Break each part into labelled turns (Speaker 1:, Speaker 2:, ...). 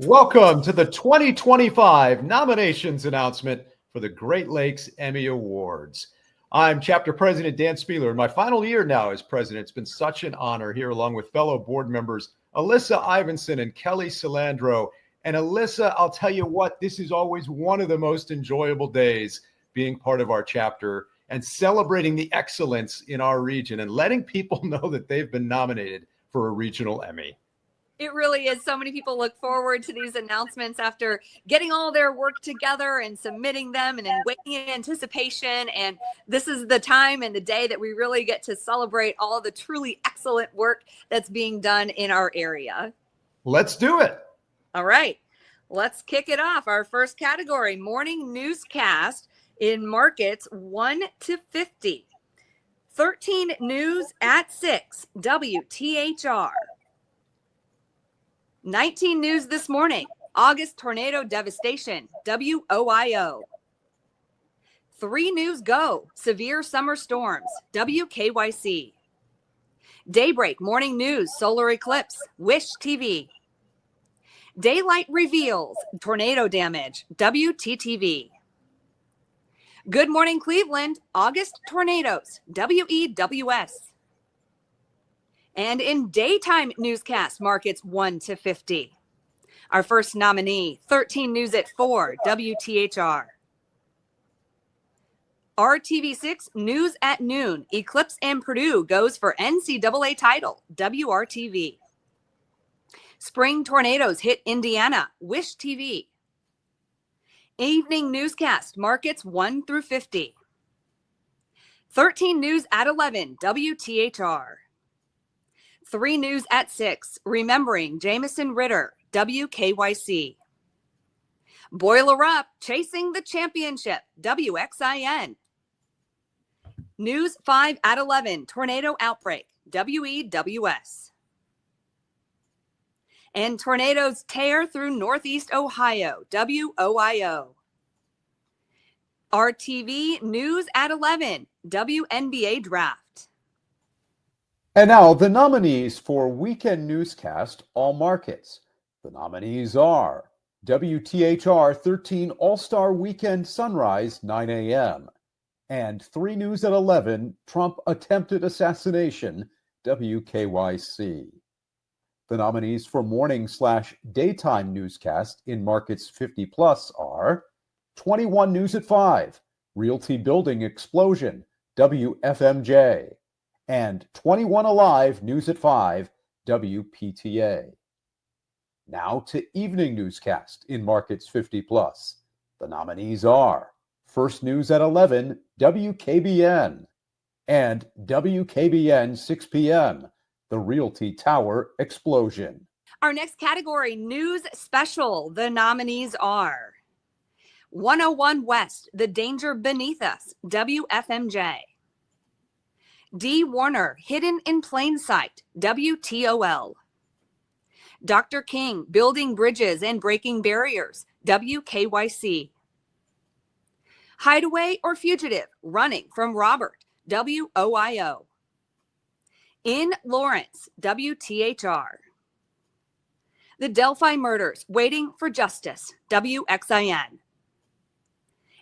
Speaker 1: Welcome to the 2025 nominations announcement for the Great Lakes Emmy Awards. I'm Chapter President Dan Spieler. In my final year now as president, it's been such an honor here along with fellow board members Alyssa Ivinson and Kelly Salandro. And Alyssa, I'll tell you what, this is always one of the most enjoyable days being part of our chapter and celebrating the excellence in our region and letting people know that they've been nominated for a regional Emmy.
Speaker 2: It really is. So many people look forward to these announcements after getting all their work together and submitting them and waiting in anticipation. And this is the time and the day that we really get to celebrate all the truly excellent work that's being done in our area.
Speaker 1: Let's do it.
Speaker 2: All right, let's kick it off. Our first category, morning newscast in markets 1 to 50. 13 News at 6, WTHR. 19 News this morning, August tornado devastation, WOIO. 3 News Go, severe summer storms, WKYC. Daybreak morning news, solar eclipse, Wish TV. Daylight reveals, tornado damage, WTTV. Good morning Cleveland, August tornadoes, WEWS. And in daytime newscast, markets 1 to 50. Our first nominee, 13 News at 4, WTHR. RTV6 News at Noon, Eclipse and Purdue goes for NCAA title, WRTV. Spring tornadoes hit Indiana, Wish TV. Evening newscast, markets 1 through 50. 13 News at 11, WTHR. 3 News at 6, remembering Jamison Ritter, WKYC. Boiler Up, chasing the championship, WXIN. News 5 at 11, tornado outbreak, WEWS. And tornadoes tear through Northeast Ohio, WOIO. RTV News at 11, WNBA Draft.
Speaker 3: And now the nominees for Weekend Newscast, all markets. The nominees are WTHR 13 All-Star Weekend Sunrise, 9 a.m. and 3 News at 11, Trump Attempted Assassination, WKYC. The nominees for morning/daytime newscast in markets 50 plus are 21 News at 5, Realty Building Explosion, WFMJ. And 21 Alive News at 5, WPTA. Now to evening newscast in markets 50 plus. The nominees are First News at 11, WKBN, and WKBN 6 p.m., the Realty Tower Explosion.
Speaker 2: Our next category, News Special. The nominees are 101 West, The Danger Beneath Us, WFMJ. D. Warner, Hidden in Plain Sight, WTOL. Dr. King, Building Bridges and Breaking Barriers, WKYC. Hideaway or Fugitive, Running from Robert, WOIO. In Lawrence, WTHR. The Delphi Murders, Waiting for Justice, WXIN.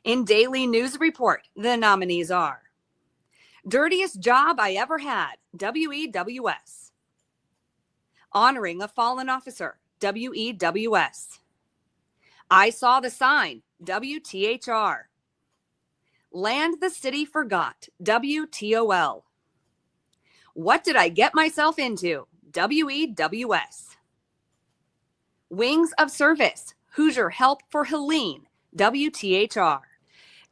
Speaker 2: In Daily News Report, the nominees are Dirtiest Job I Ever Had, WEWS. Honoring a Fallen Officer, WEWS. I Saw the Sign, WTHR. Land the City Forgot, WTOL. What Did I Get Myself Into, WEWS. Wings of Service, Hoosier Help for Helene, WTHR.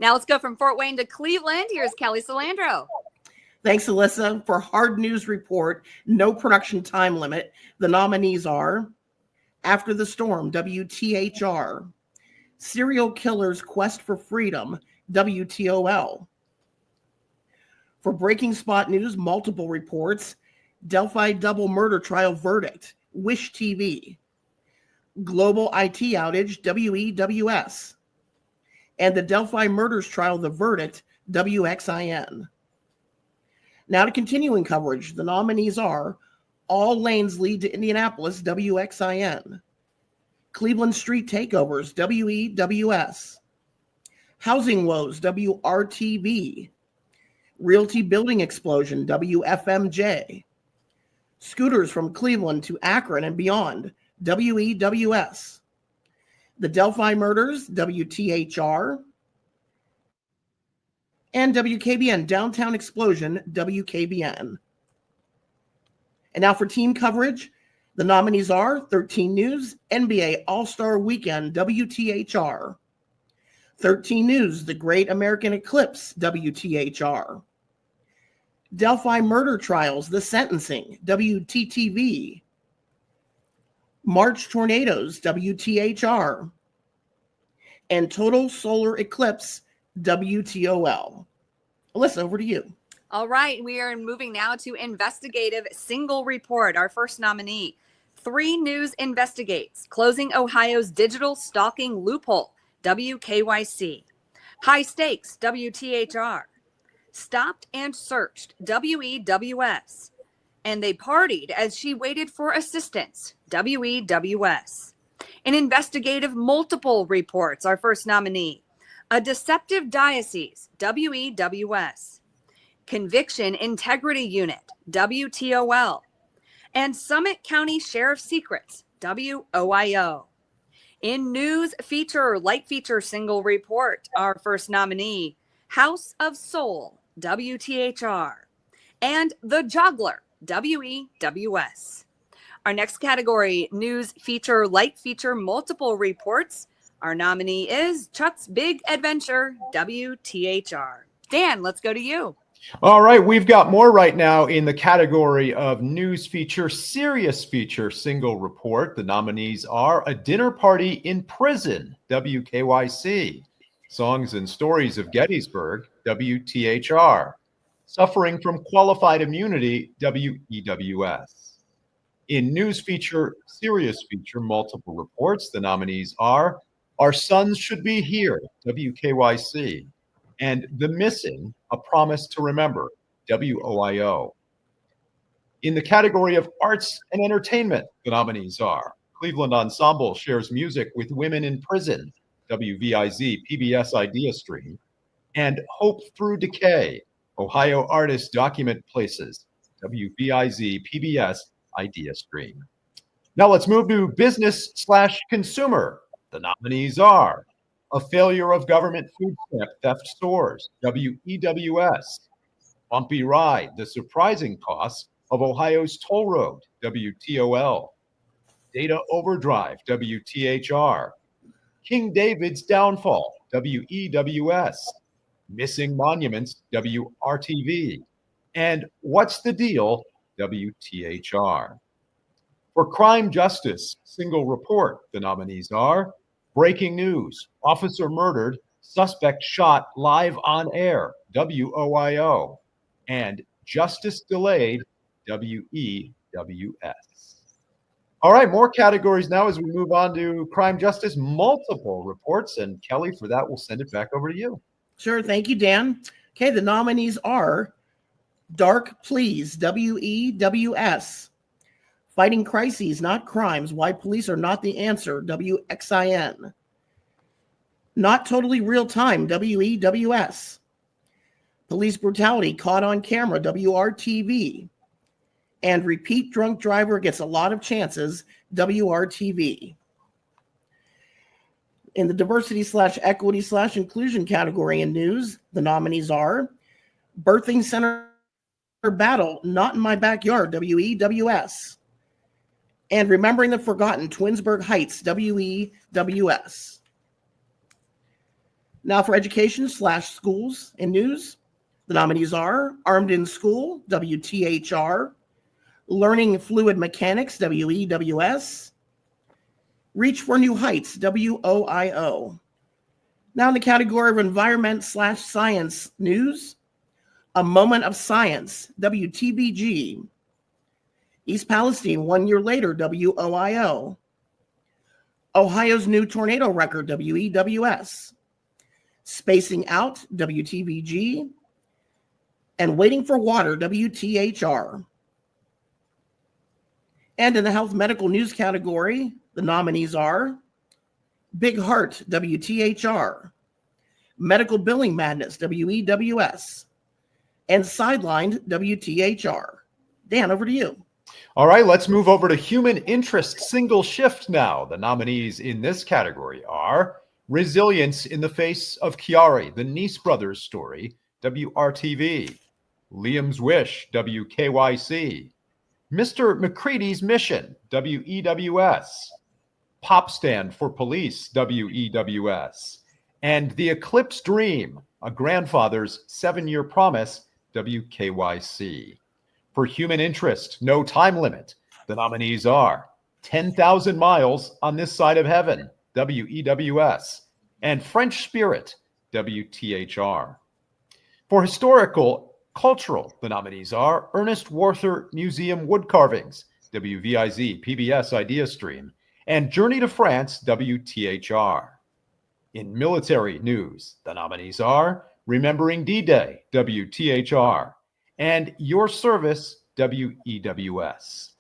Speaker 2: Now let's go from Fort Wayne to Cleveland. Here's Kelly Salandro.
Speaker 4: Thanks, Alyssa. For Hard News Report, no production time limit, the nominees are After the Storm, WTHR. Serial Killer's Quest for Freedom, WTOL. For Breaking Spot News, multiple reports, Delphi Double Murder Trial Verdict, Wish TV. Global IT Outage, WEWS. And the Delphi Murders Trial, The Verdict, WXIN. Now to continuing coverage, the nominees are All Lanes Lead to Indianapolis, WXIN. Cleveland Street Takeovers, WEWS. Housing Woes, WRTV. Realty Building Explosion, WFMJ. Scooters from Cleveland to Akron and beyond, WEWS. The Delphi Murders, WTHR. And WKBN, Downtown Explosion, WKBN. And now for team coverage, the nominees are 13 News, NBA All-Star Weekend, WTHR. 13 News, The Great American Eclipse, WTHR. Delphi Murder Trials, The Sentencing, WTTV. March Tornadoes, WTHR. And Total Solar Eclipse, WTOL. Alyssa, over to you.
Speaker 2: All right, we are moving now to investigative single report. Our first nominee, 3 News investigates closing Ohio's digital stalking loophole, WKYC. High stakes, WTHR. Stopped and searched, WEWS. And they partied as she waited for assistance, WEWS. An investigative multiple reports, our first nominee. A deceptive diocese, WEWS. Conviction Integrity Unit, WTOL. And Summit County Sheriff's Secrets, WOIO. In news feature, light feature single report, our first nominee, House of Soul, WTHR. And The Juggler, WEWS. Our next category, news feature, light feature, multiple reports. Our nominee is Chuck's Big Adventure, WTHR. Dan, let's go to you.
Speaker 1: All right, we've got more right now in the category of news feature, serious feature, single report. The nominees are A Dinner Party in Prison, WKYC. Songs and Stories of Gettysburg, WTHR. Suffering from Qualified Immunity, WEWS. In news feature, serious feature, multiple reports, the nominees are Our Sons Should Be Here, WKYC. And The Missing, A Promise to Remember, WOIO. In the category of arts and entertainment, the nominees are Cleveland Ensemble Shares Music with Women in Prison, WVIZ PBS Idea Stream, and Hope Through Decay, Ohio Artists Document Places, WVIZ PBS Idea Stream. Now let's move to business/consumer. The nominees are A Failure of Government Food Stamp Theft Stores, WEWS. Bumpy Ride, The Surprising Costs of Ohio's Toll Road, WTOL. Data Overdrive, WTHR. King David's Downfall, WEWS. Missing Monuments, WRTV. And What's the Deal, WTHR. For Crime Justice Single Report, the nominees are Breaking News, Officer Murdered, Suspect Shot Live on Air, WOIO. And Justice Delayed, WEWS. All right, more categories now as we move on to Crime Justice multiple reports. And Kelly, for that, we'll send it back over to you.
Speaker 4: Sure. Thank you, Dan. Okay, the nominees are Dark Pleas, WEWS. Fighting Crises, Not Crimes, Why Police Are Not the Answer, WXIN. Not Totally Real Time, WEWS. Police Brutality, Caught on Camera, WRTV. And Repeat Drunk Driver Gets a Lot of Chances, WRTV. In the diversity/equity/inclusion category in news, the nominees are Birthing Center Battle, Not in My Backyard, WEWS. And Remembering the Forgotten, Twinsburg Heights, WEWS. Now for education/schools and news, the nominees are Armed in School, WTHR. Learning Fluid Mechanics, WEWS. Reach for New Heights, WOIO. Now in the category of environment/science news, A Moment of Science, WTVG. East Palestine, 1 year later, WOIO. Ohio's new tornado record, WEWS. Spacing Out, WTVG. And Waiting for Water, WTHR. And in the health medical news category, The nominees are Big Heart, WTHR, Medical Billing Madness, WEWS, and Sidelined, WTHR. Dan, over to you.
Speaker 1: All right, let's move over to human interest single shift now. The nominees in this category are Resilience in the Face of Chiari, the Nice Brothers story, WRTV, Liam's Wish, WKYC, Mr. McCready's Mission, WEWS, Pop Stand for Police, WEWS, and The Eclipse Dream, a grandfather's 7-year promise, WKYC. For human interest, no time limit, the nominees are 10,000 Miles on This Side of Heaven, WEWS, and French Spirit, WTHR. For historical, cultural, the nominees are Ernest Werther Museum Wood Carvings, WVIZ, PBS Idea Stream, and Journey to France, WTHR. In military news, the nominees are Remembering D-Day, WTHR, and Your Service, WEWS.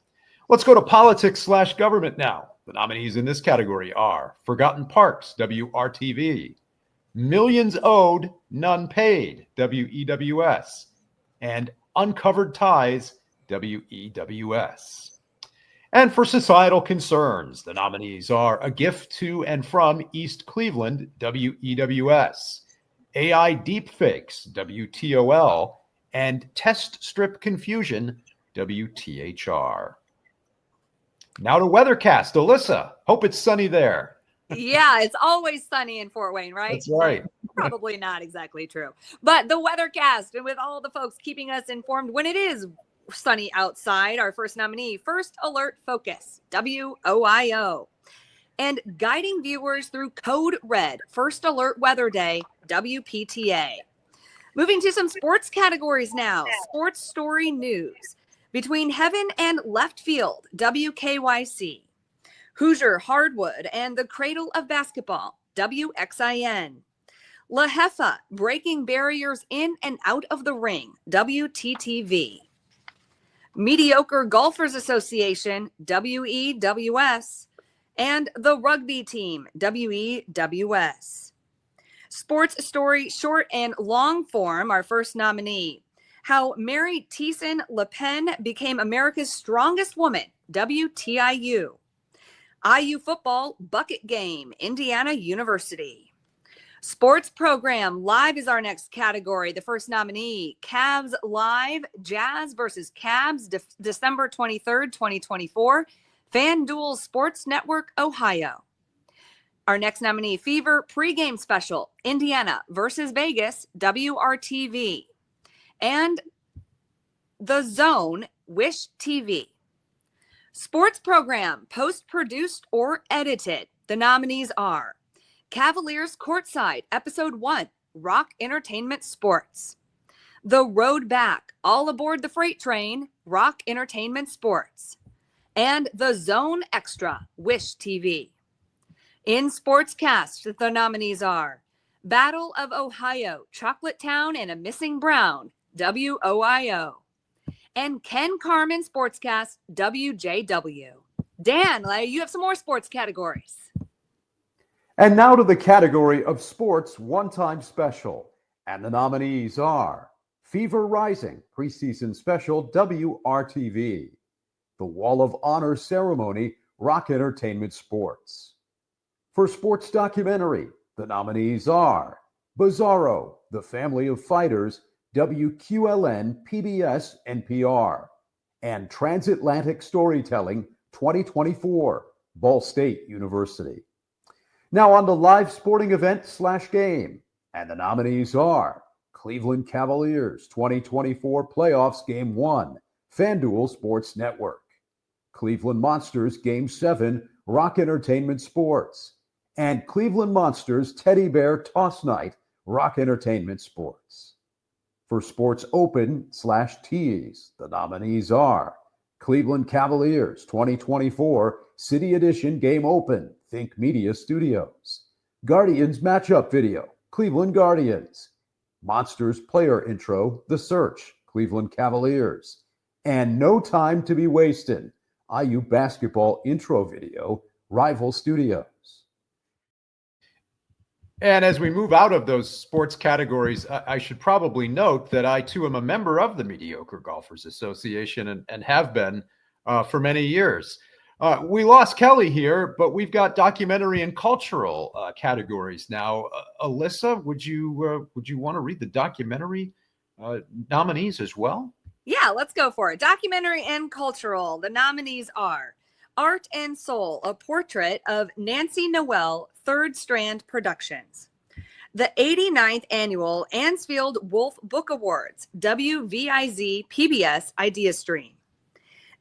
Speaker 1: Let's go to politics/government now. The nominees in this category are Forgotten Parks, WRTV, Millions Owed, None Paid, WEWS, and Uncovered Ties, WEWS. And for societal concerns, the nominees are A Gift to and from East Cleveland, WEWS, AI Deepfakes, WTOL, and Test Strip Confusion, WTHR. Now to Weathercast. Alyssa, hope it's sunny there.
Speaker 2: Yeah, it's always sunny in Fort Wayne, right?
Speaker 1: That's right.
Speaker 2: Probably not exactly true. But the Weathercast, and with all the folks keeping us informed when it is sunny outside, our first nominee, First Alert Focus, WOIO. And guiding viewers through Code Red, First Alert Weather Day, WPTA. Moving to some sports categories now. Sports Story News. Between Heaven and Left Field, WKYC. Hoosier Hardwood and the Cradle of Basketball, WXIN. La Jefa, Breaking Barriers in and Out of the Ring, WTTV. Mediocre Golfers Association, WEWS. And the Rugby Team, WEWS. Sports Story Short and Long Form, our first nominee. How Mary Thiessen Le Pen became America's strongest woman, WTIU. IU Football Bucket Game, Indiana University. Sports Program Live is our next category. The first nominee, Cavs Live, Jazz versus Cavs, December 23rd, 2024, FanDuel Sports Network, Ohio. Our next nominee, Fever Pregame Special, Indiana versus Vegas, WRTV. And The Zone, Wish TV. Sports Program, post-produced or edited. The nominees are Cavaliers Courtside, Episode 1, Rock Entertainment Sports. The Road Back, All Aboard the Freight Train, Rock Entertainment Sports. And The Zone Extra, Wish TV. In Sportscast, the nominees are Battle of Ohio, Chocolate Town and a Missing Brown, WOIO. And Ken Carmen Sportscast, WJW. Dan, you have some more sports categories.
Speaker 3: And now to the category of sports one-time special. And the nominees are Fever Rising, preseason special, WRTV. The Wall of Honor ceremony, Rock Entertainment Sports. For sports documentary, the nominees are Bizarro, The Family of Fighters, WQLN, PBS, NPR, and Transatlantic Storytelling 2024, Ball State University. Now on to live sporting event/game, and the nominees are Cleveland Cavaliers 2024 Playoffs Game 1, FanDuel Sports Network. Cleveland Monsters Game 7, Rock Entertainment Sports. And Cleveland Monsters Teddy Bear Toss Night, Rock Entertainment Sports. For Sports Open/Tease, the nominees are Cleveland Cavaliers 2024 City Edition Game Open, Think Media Studios. Guardians Matchup Video, Cleveland Guardians. Monsters Player Intro, The Search, Cleveland Cavaliers. And No Time to Be Wasted, IU Basketball Intro Video, rival studios.
Speaker 1: And as we move out of those sports categories, I should probably note that I, too, am a member of the Mediocre Golfers Association and have been for many years. We lost Kelly here, but we've got documentary and cultural categories now. Alyssa, would you want to read the documentary nominees as well?
Speaker 2: Yeah, let's go for it. Documentary and cultural. The nominees are Art and Soul, a portrait of Nancy Noel, Third Strand Productions. The 89th Annual Ansfield Wolf Book Awards, WVIZ PBS Idea Stream.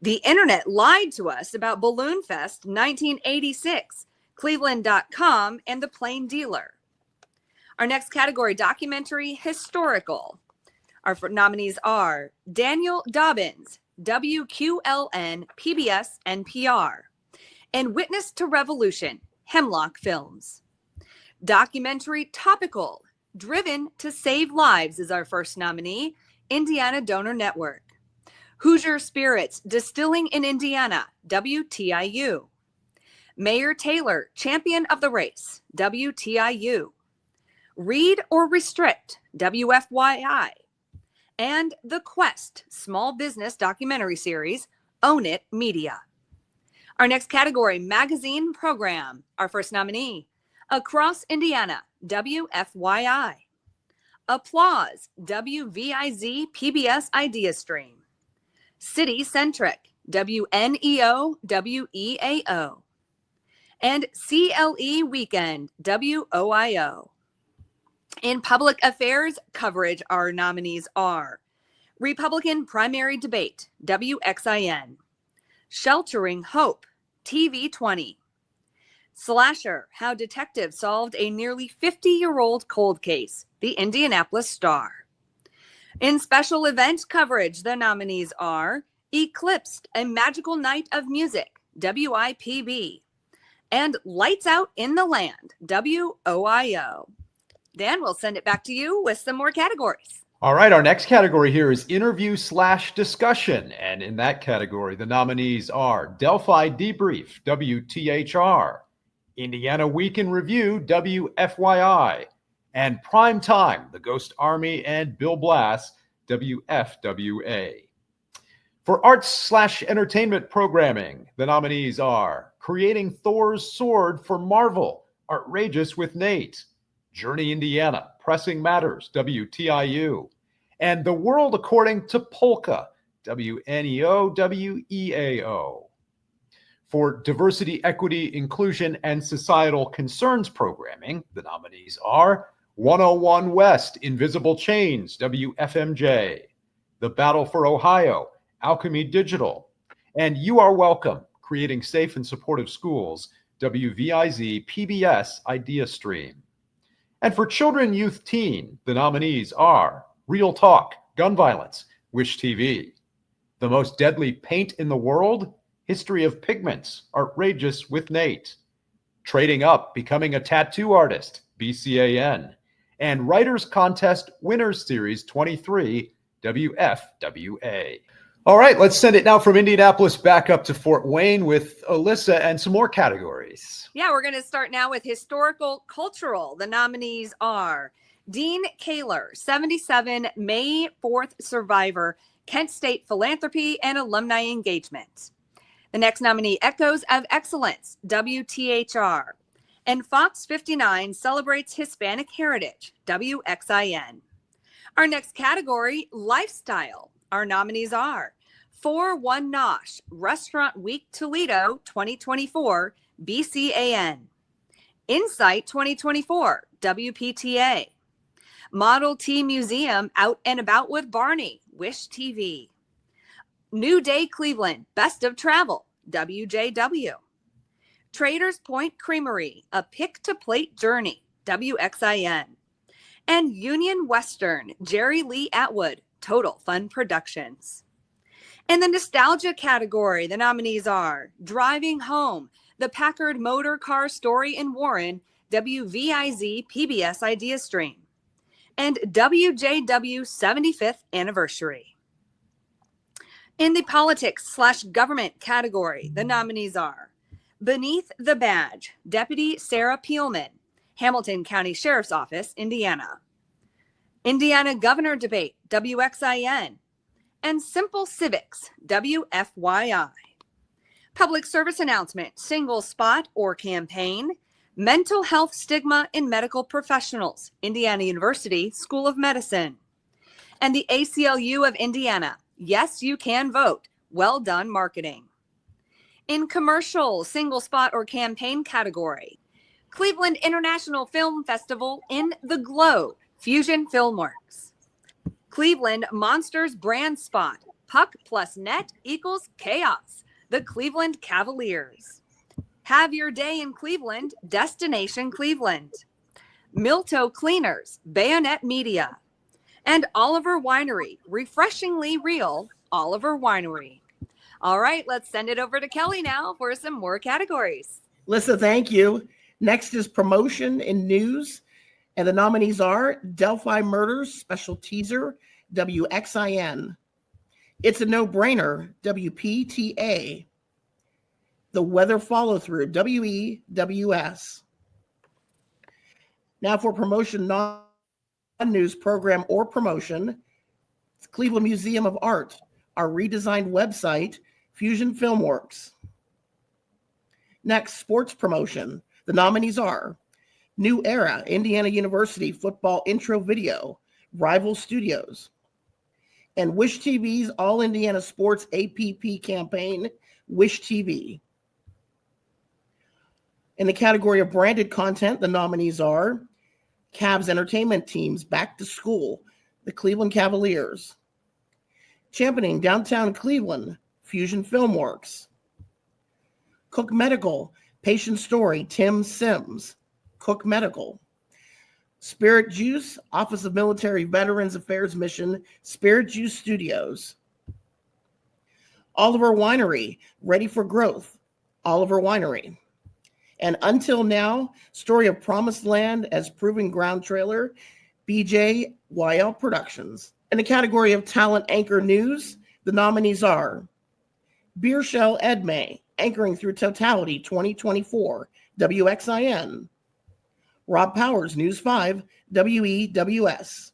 Speaker 2: The Internet Lied to Us About Balloon Fest 1986, Cleveland.com and The Plain Dealer. Our next category, documentary, historical. Our nominees are Daniel Dobbins, WQLN, PBS, NPR, and Witness to Revolution, Hemlock Films. Documentary topical, Driven to Save Lives is our first nominee, Indiana Donor Network. Hoosier Spirits, Distilling in Indiana, WTIU. Mayor Taylor, Champion of the Race, WTIU. Read or Restrict, WFYI. And The Quest, Small Business Documentary Series, Own It Media. Our next category, magazine program. Our first nominee, Across Indiana, WFYI. Applause, WVIZ PBS Idea Stream. City Centric, WNEO, WEAO. And CLE Weekend, WOIO. In public affairs coverage, our nominees are Republican Primary Debate, WXIN. Sheltering Hope, TV 20. Slasher, How Detectives Solved a Nearly 50-Year-Old Cold Case, the Indianapolis Star. In special event coverage, the nominees are Eclipsed, A Magical Night of Music, WIPB. And Lights Out in the Land, WOIO. Dan, we'll send it back to you with some more categories.
Speaker 1: All right, our next category here is interview/discussion. And in that category, the nominees are Delphi Debrief, WTHR, Indiana Week in Review, WFYI, and Prime Time, The Ghost Army and Bill Blass, WFWA. For arts/entertainment programming, the nominees are Creating Thor's Sword for Marvel, Outrageous with Nate, Journey Indiana, Pressing Matters, WTIU, and The World According to Polka, WNEO, WEAO. For diversity, equity, inclusion, and societal concerns programming, the nominees are 101 West, Invisible Chains, WFMJ, The Battle for Ohio, Alchemy Digital, and You Are Welcome, Creating Safe and Supportive Schools, WVIZ PBS Idea Stream. And for children, youth, teen, the nominees are Real Talk, Gun Violence, Wish TV, The Most Deadly Paint in the World, History of Pigments, Outrageous with Nate, Trading Up, Becoming a Tattoo Artist, BCAN, and Writers Contest Winners Series 23, WFWA. All right, let's send it now from Indianapolis back up to Fort Wayne with Alyssa and some more categories.
Speaker 2: Yeah, we're going to start now with historical cultural. The nominees are Dean Kaler, 77, May 4th survivor, Kent State Philanthropy and Alumni Engagement. The next nominee, Echoes of Excellence, WTHR. And Fox 59 celebrates Hispanic heritage, WXIN. Our next category, lifestyle. Our nominees are 4-1 Nosh, Restaurant Week Toledo 2024, BCAN. Insight 2024, WPTA. Model T Museum Out and About with Barney, Wish TV. New Day Cleveland, Best of Travel, WJW. Traders Point Creamery, A Pick to Plate Journey, WXIN. And Union Western, Jerry Lee Atwood, Total Fun Productions. In the nostalgia category, the nominees are Driving Home, The Packard Motor Car Story in Warren, WVIZ PBS Idea Stream, and WJW 75th Anniversary. In the politics/government category, the nominees are Beneath the Badge, Deputy Sarah Peelman, Hamilton County Sheriff's Office, Indiana. Indiana Governor Debate, WXIN. And Simple Civics, WFYI. Public service announcement, single spot or campaign, mental health stigma in medical professionals, Indiana University School of Medicine. And the ACLU of Indiana, yes, you can vote. Well done, marketing. In commercial, single spot or campaign category, Cleveland International Film Festival in the Glow, Fusion Filmworks. Cleveland Monsters brand spot, puck plus net equals chaos, the Cleveland Cavaliers. Have your day in Cleveland, Destination Cleveland. Milto Cleaners, Bayonet Media. And Oliver Winery, refreshingly real Oliver Winery. All right, let's send it over to Kelly now for some more categories.
Speaker 4: Lisa, thank you. Next is promotion and news. And the nominees are Delphi Murders Special Teaser, WXIN. It's a No-Brainer, WPTA. The Weather Follow-Through, WEWS. Now for promotion, non-news program or promotion, it's Cleveland Museum of Art, our redesigned website, Fusion Filmworks. Next, sports promotion. The nominees are New Era, Indiana University football intro video, Rival Studios. And Wish TV's All Indiana Sports APP campaign, Wish TV. In the category of branded content, the nominees are Cavs Entertainment Teams Back to School, the Cleveland Cavaliers. Championing Downtown Cleveland, Fusion Filmworks. Cook Medical, Patient Story, Tim Sims, Cook Medical. Spirit Juice, Office of Military Veterans Affairs Mission, Spirit Juice Studios. Oliver Winery, Ready for Growth, Oliver Winery. And Until Now, Story of Promised Land as Proving Ground Trailer, BJYL Productions. In the category of talent anchor news, the nominees are Beer Shell Edmay, Anchoring Through Totality 2024, WXIN. Rob Powers, News 5, WEWS.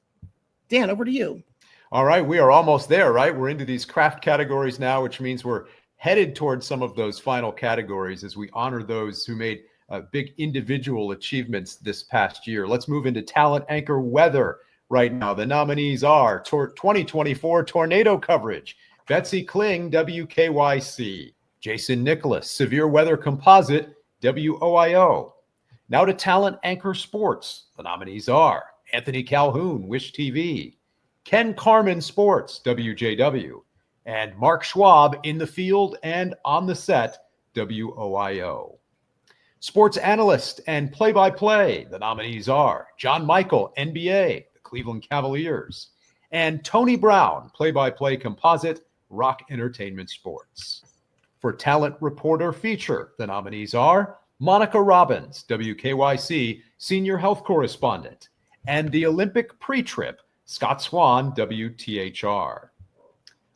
Speaker 4: Dan, over to you.
Speaker 1: All right, we are almost there, right? We're into these craft categories now, which means we're headed towards some of those final categories as we honor those who made big individual achievements this past year. Let's move into talent anchor weather right now. The nominees are 2024 tornado coverage, Betsy Kling, WKYC, Jason Nicholas, severe weather composite, WOIO. Now to talent anchor sports. The nominees are Anthony Calhoun, Wish TV, Ken Carmen Sports, WJW, and Mark Schwab, In the Field and On the Set, WOIO. Sports analyst and play-by-play. The nominees are John Michael, NBA, the Cleveland Cavaliers, and Tony Brown, play-by-play composite, Rock Entertainment Sports. For talent reporter feature, the nominees are Monica Robbins, WKYC, senior health correspondent, and the Olympic pre-trip, Scott Swan, WTHR.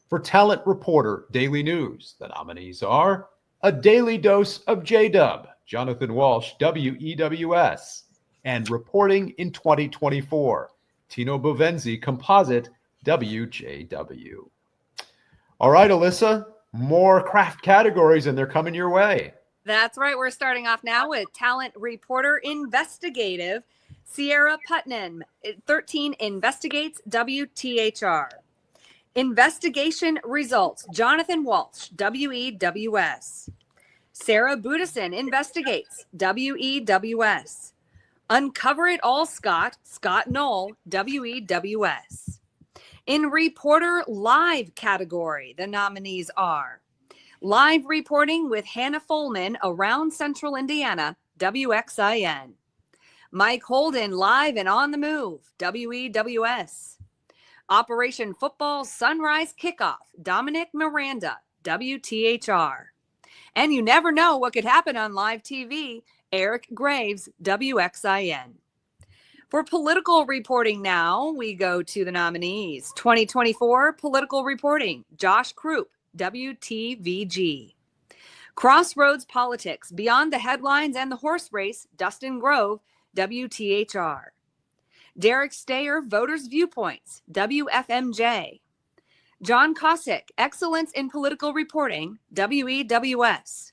Speaker 1: For talent reporter daily news, the nominees are A Daily Dose of J-Dub, Jonathan Walsh, WEWS, and Reporting in 2024, Tino Bovenzi, composite, WJW. All right, Alyssa, more craft categories, and they're coming your way.
Speaker 2: That's right. We're starting off now with talent reporter investigative, Sierra Putnam, 13 investigates, WTHR. Investigation results, Jonathan Walsh, WEWS. Sarah Budison investigates, WEWS. Uncover It All Scott, Scott Knoll, WEWS. In reporter live category, the nominees are live reporting with Hannah Folman around Central Indiana, WXIN. Mike Holden live and on the move, WEWS. Operation Football Sunrise Kickoff, Dominic Miranda, WTHR. And you never know what could happen on live TV, Eric Graves, WXIN. For political reporting now, we go to the nominees. 2024 political reporting, Josh Krupp, WTVG. Crossroads Politics, Beyond the Headlines and the Horse Race, Dustin Grove, WTHR. Derek Stayer, Voters' Viewpoints, WFMJ. John Cosick, Excellence in Political Reporting, WEWS.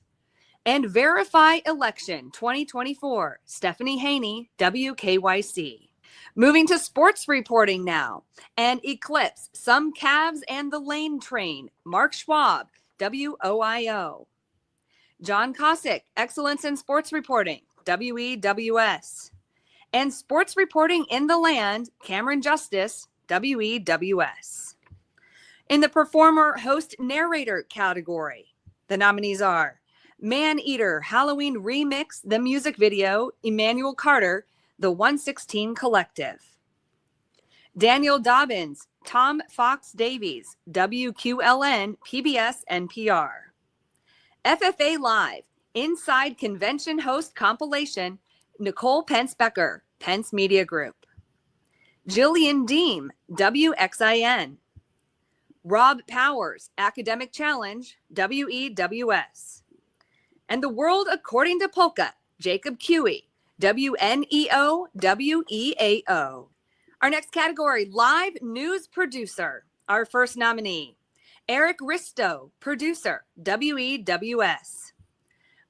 Speaker 2: And Verify Election 2024, Stephanie Haney, WKYC. Moving to sports reporting now. And Eclipse, Some Cavs and the Lane Train, Mark Schwab, WOIO. John Cosick, Excellence in Sports Reporting, WEWS. And Sports Reporting in the Land, Cameron Justice, WEWS. In the Performer Host Narrator category, the nominees are Man Eater, Halloween Remix, the music video, Emmanuel Carter, the 116 Collective. Daniel Dobbins, Tom Fox Davies, WQLN, PBS, NPR. FFA Live, Inside Convention Host Compilation, Nicole Pence Becker, Pence Media Group. Jillian Deem, WXIN. Rob Powers, Academic Challenge, WEWS. And The World According to Polka, Jacob Cuey, WNEO, WEAO. Our next category, Live News Producer. Our first nominee, Eric Risto, Producer, WEWS.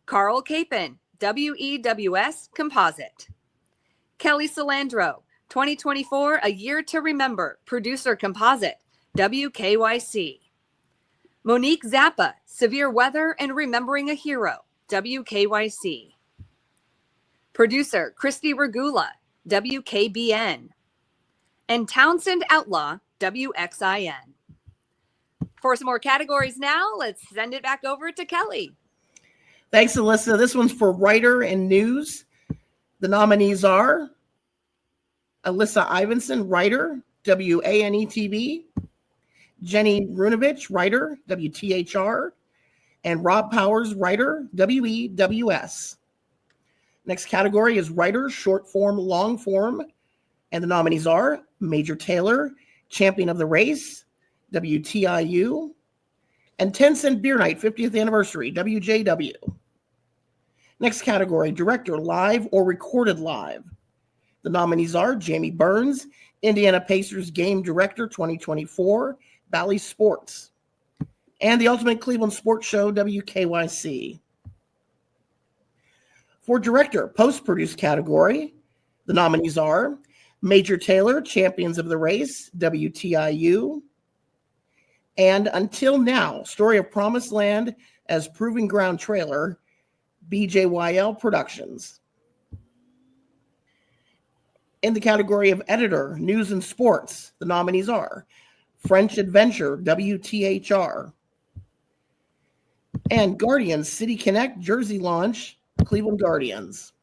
Speaker 2: Carl Capon, WEWS Composite. Kelly Salandro, 2024, A Year to Remember, Producer Composite, WKYC. Monique Zappa, Severe Weather and Remembering a Hero, WKYC. Producer Christy Regula, WKBN. And Townsend Outlaw, WXIN. For some more categories now, let's send it back over to Kelly.
Speaker 4: Thanks, Alyssa. This one's for writer and news. The nominees are Alyssa Ivinson, writer, WANETV, Jenny Runovich, writer, WTHR, and Rob Powers, writer, WEWS. Next category is writer, short form, long form, and the nominees are Major Taylor, Champion of the Race, WTIU, and 10 Cent Beer Night 50th Anniversary, WJW. Next category, director, live or recorded live. The nominees are Jamie Burns, Indiana Pacers Game Director 2024, Bally Sports, and the Ultimate Cleveland Sports Show, WKYC. For director, post-produced category, the nominees are Major Taylor, Champions of the Race, WTIU, and Until Now, Story of Promised Land as Proving Ground trailer, BJYL Productions. In the category of editor, news and sports, the nominees are French Adventure, WTHR, and Guardians City Connect Jersey Launch, Cleveland Guardians.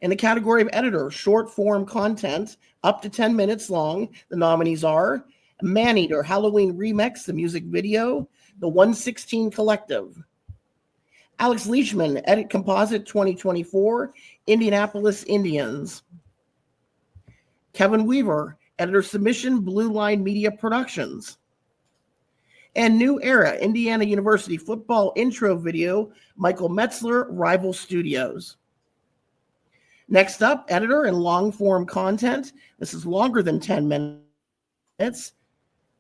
Speaker 4: In the category of editor, short form content, up to 10 minutes long, the nominees are Maneater, Halloween Remix, the music video, the 116 Collective. Alex Leishman, Edit Composite 2024, Indianapolis Indians. Kevin Weaver, Editor Submission, Blue Line Media Productions. And New Era, Indiana University Football Intro Video, Michael Metzler, Rival Studios. Next up, editor and long-form content. This is longer than 10 minutes.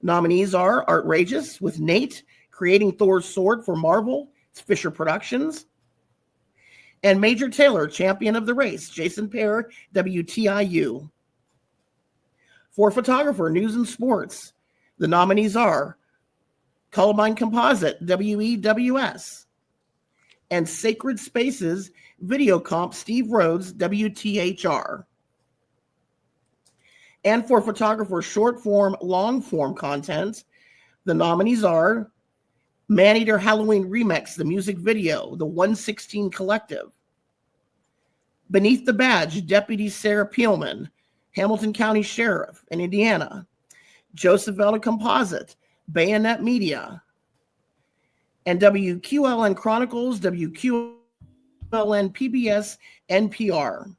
Speaker 4: Nominees are Artrageous with Nate, Creating Thor's Sword for Marvel, it's Fisher Productions. And Major Taylor, Champion of the Race, Jason Pear, WTIU. For photographer, news and sports, the nominees are Columbine Composite, WEWS. And Sacred Spaces, Video Comp, Steve Rhodes, WTHR. And for photographer, short form, long form content, the nominees are Maneater Halloween Remix, the music video, the 116 Collective. Beneath the Badge, Deputy Sarah Peelman, Hamilton County Sheriff in Indiana. Joseph Velda Composite, Bayonet Media. And WQLN Chronicles, WQLN PBS, NPR.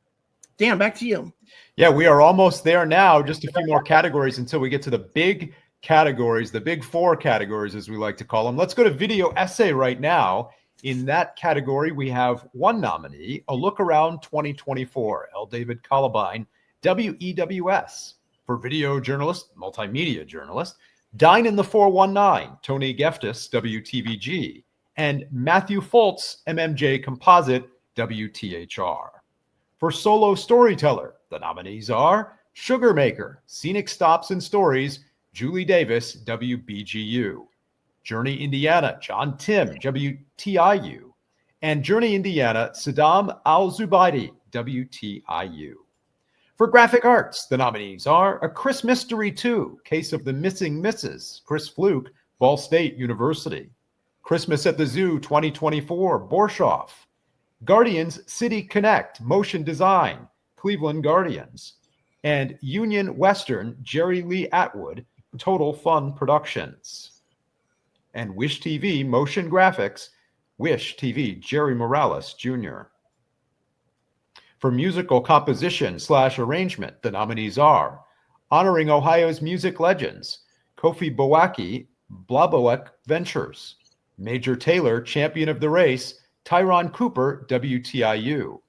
Speaker 4: Dan, back to you.
Speaker 1: Yeah, we are almost there now. Just a few more categories until we get to the big categories, the big four categories, as we like to call them. Let's go to video essay right now. In that category, we have one nominee, A Look Around 2024, L. David Columbine, WEWS. For video journalist, multimedia journalist, Dine in the 419, Tony Geftis, WTVG, and Matthew Foltz, MMJ Composite, WTHR. For solo storyteller, the nominees are Sugar Maker, Scenic Stops and Stories, Julie Davis, WBGU. Journey Indiana, John Tim, WTIU. And Journey Indiana, Saddam Al-Zubaidi, WTIU. For graphic arts, the nominees are A Chris Mystery 2, Case of the Missing Misses, Chris Fluke, Ball State University. Christmas at the Zoo 2024, Borshoff. Guardians City Connect, Motion Design, Cleveland Guardians. And Union Western, Jerry Lee Atwood, Total Fun Productions. And Wish TV, Motion Graphics, Wish TV, Jerry Morales Jr. For musical composition / arrangement, the nominees are Honoring Ohio's Music Legends, Kofi Bowaki, Blaboek Ventures, Major Taylor, Champion of the Race, Tyron Cooper, WTIU.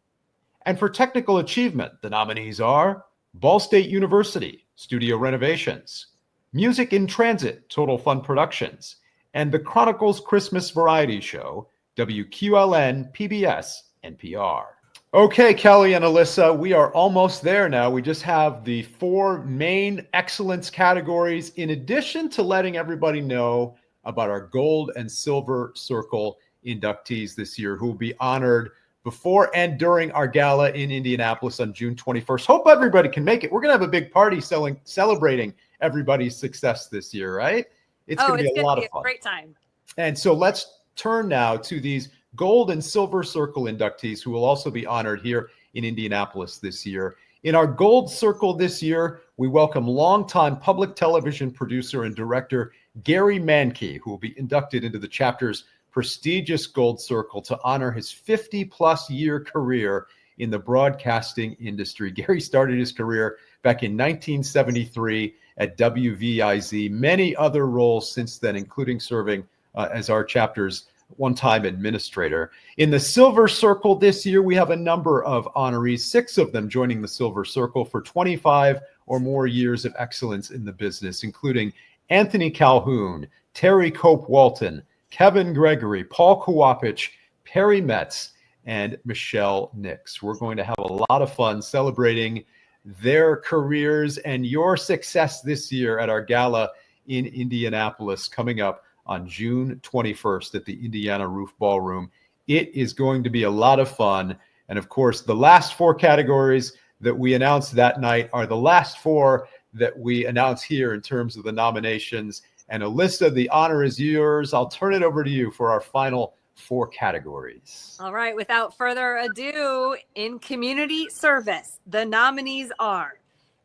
Speaker 1: And for technical achievement, the nominees are Ball State University, Studio Renovations, Music in Transit, Total Fun Productions, and the Chronicles Christmas Variety Show, WQLN, PBS, NPR. Okay, Kelly and Alyssa, we are almost there now. We just have the four main excellence categories, in addition to letting everybody know about our gold and silver circle inductees this year who will be honored before and during our gala in Indianapolis on June 21st. Hope everybody can make it. We're going to have a big party celebrating everybody's success this year, right? It's going to be a lot of fun.
Speaker 2: Great time.
Speaker 1: And so let's turn now to these gold and silver circle inductees who will also be honored here in Indianapolis this year. In our gold circle this year, we welcome longtime public television producer and director Gary Mankey, who will be inducted into the chapter's prestigious gold circle to honor his 50-plus year career in the broadcasting industry. Gary started his career back in 1973 at WVIZ, many other roles since then, including serving as our chapter's one-time administrator. In the Silver Circle this year, we have a number of honorees, 6 of them joining the Silver Circle for 25 or more years of excellence in the business, including Anthony Calhoun, Terry Cope Walton, Kevin Gregory, Paul Kawapich, Perry Metz, and Michelle Nix. We're going to have a lot of fun celebrating their careers and your success this year at our gala in Indianapolis coming up on June 21st at the Indiana Roof Ballroom. It is going to be a lot of fun. And of course, the last 4 categories that we announced that night are the last 4 that we announce here in terms of the nominations. And Alyssa, the honor is yours. I'll turn it over to you for our final 4 categories.
Speaker 2: All right. Without further ado, in community service, the nominees are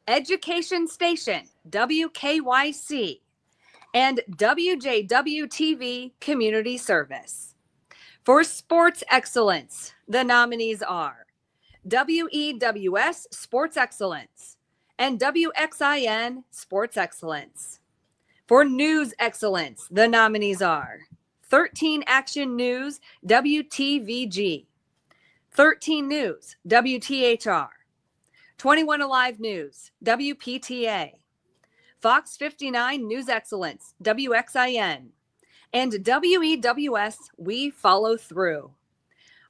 Speaker 2: Education Station, WKYC, and WJW-TV Community Service. For sports excellence, the nominees are WEWS Sports Excellence and WXIN Sports Excellence. For news excellence, the nominees are 13 Action News, WTVG, 13 News, WTHR, 21 Alive News, WPTA, Fox 59 News Excellence, WXIN, and WEWS We Follow Through.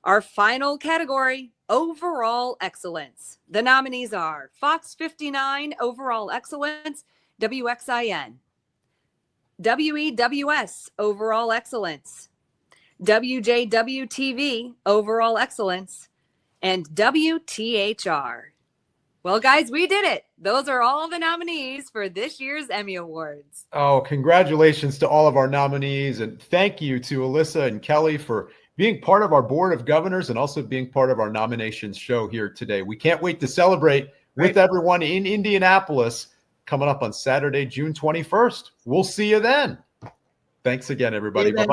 Speaker 2: Our final category, Overall Excellence. The nominees are Fox 59 Overall Excellence, WXIN, WEWS Overall Excellence, WJW-TV Overall Excellence, and WTHR. Well, guys, we did it. Those are all the nominees for this year's Emmy Awards.
Speaker 1: Oh, congratulations to all of our nominees. And thank you to Alyssa and Kelly for being part of our Board of Governors and also being part of our nominations show here today. We can't wait to celebrate with everyone in Indianapolis coming up on Saturday, June 21st. We'll see you then. Thanks again, everybody. Bye-bye.